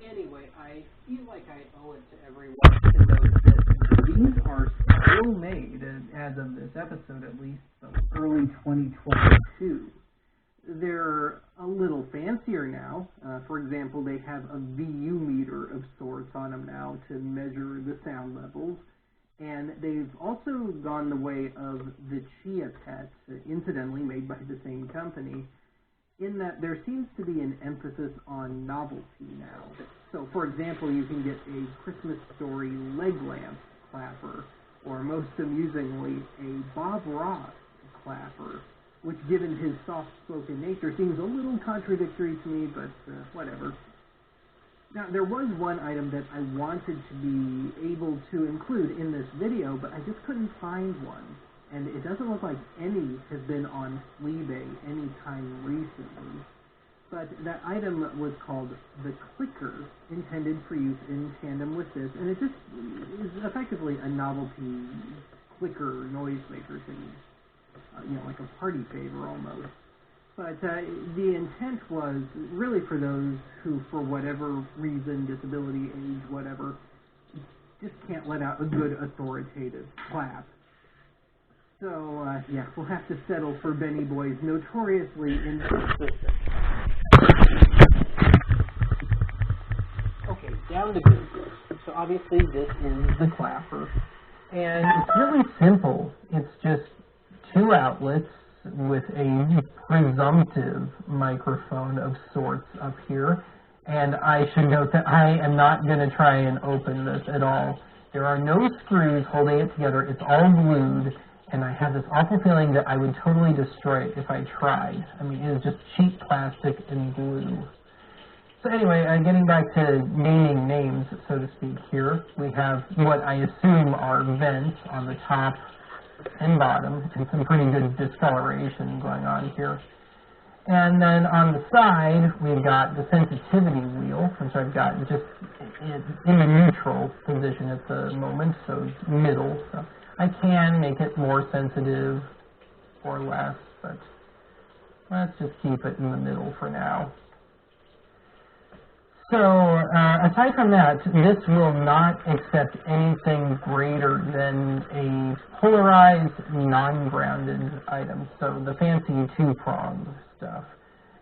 Anyway, I feel like I owe it to everyone to note that these are still made, as of this episode at least, so early 2022. They're a little fancier now. For example, they have a VU meter of sorts on them now to measure the sound levels. And they've also gone the way of the Chia Pet, incidentally made by the same company, in that there seems to be an emphasis on novelty now. So, for example, you can get a Christmas Story leg lamp clapper, or most amusingly, a Bob Ross clapper, which, given his soft-spoken nature, seems a little contradictory to me, but whatever. Now, there was one item that I wanted to be able to include in this video, but I just couldn't find one. And it doesn't look like any has been on Fleabay anytime recently. But that item was called the Clicker, intended for use in tandem with this, and it just is effectively a novelty clicker noisemaker thing. Like a party favor almost. But the intent was really for those who, for whatever reason, disability, age, whatever, just can't let out a good authoritative clap. So, yeah, we'll have to settle for Benny Boy's notoriously inconsistent. Okay, down to business. So obviously this is the clapper. And it's really simple. It's just two outlets with a presumptive microphone of sorts up here. And I should note that I am not going to try and open this at all. There are no screws holding it together. It's all glued. And I have this awful feeling that I would totally destroy it if I tried. I mean, it is just cheap plastic and glue. So anyway, getting back to naming names, so to speak here, we have what I assume are vents on the top and bottom, and some pretty good discoloration going on here. And then on the side, we've got the sensitivity wheel, which I've got just in a neutral position at the moment, so middle. So I can make it more sensitive or less, but let's just keep it in the middle for now. So, aside from that, this will not accept anything greater than a polarized, non-grounded item, so the fancy two-pronged stuff.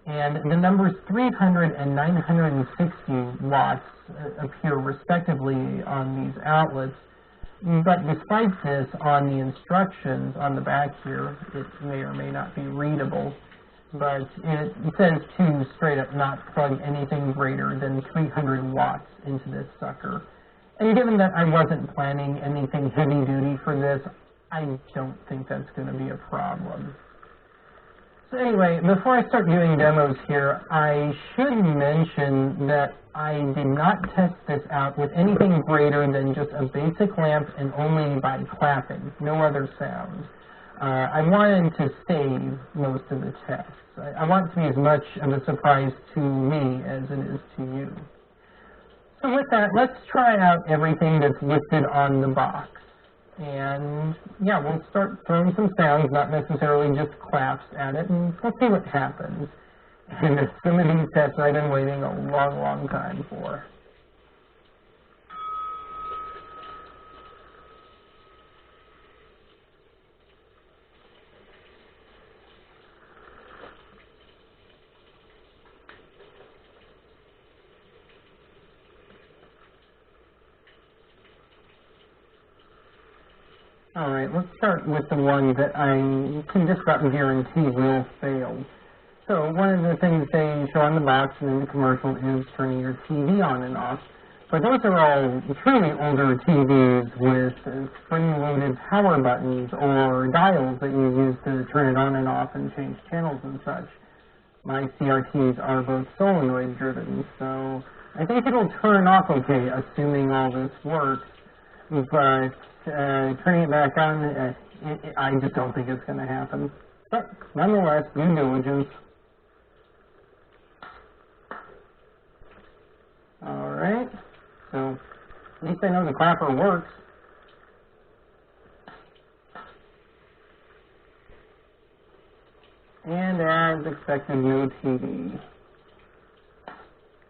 And the numbers 300 and 960 watts appear respectively on these outlets, but despite this, on the instructions on the back here, it may or may not be readable. But it says to straight up not plug anything greater than 300 watts into this sucker. And given that I wasn't planning anything heavy duty for this, I don't think that's going to be a problem. So anyway, before I start doing demos here, I should mention that I did not test this out with anything greater than just a basic lamp and only by clapping, no other sound. I wanted to save most of the tests. I want it to be as much of a surprise to me as it is to you. So with that, let's try out everything that's listed on the box. And yeah, we'll start throwing some sounds, not necessarily just claps at it, and we'll see what happens. And some of these tests I've been waiting a long, long time for. Alright, let's start with the one that I can just about guarantee will fail. So one of the things they show on the box and in the commercial is turning your TV on and off. But those are all truly older TVs with spring-loaded power buttons or dials that you use to turn it on and off and change channels and such. My CRTs are both solenoid driven, so I think it'll turn off okay, assuming all this works. But turning it back on, I just don't think it's going to happen. But nonetheless, due diligence. Alright, so at least I know the clapper works. And as expected, no TV.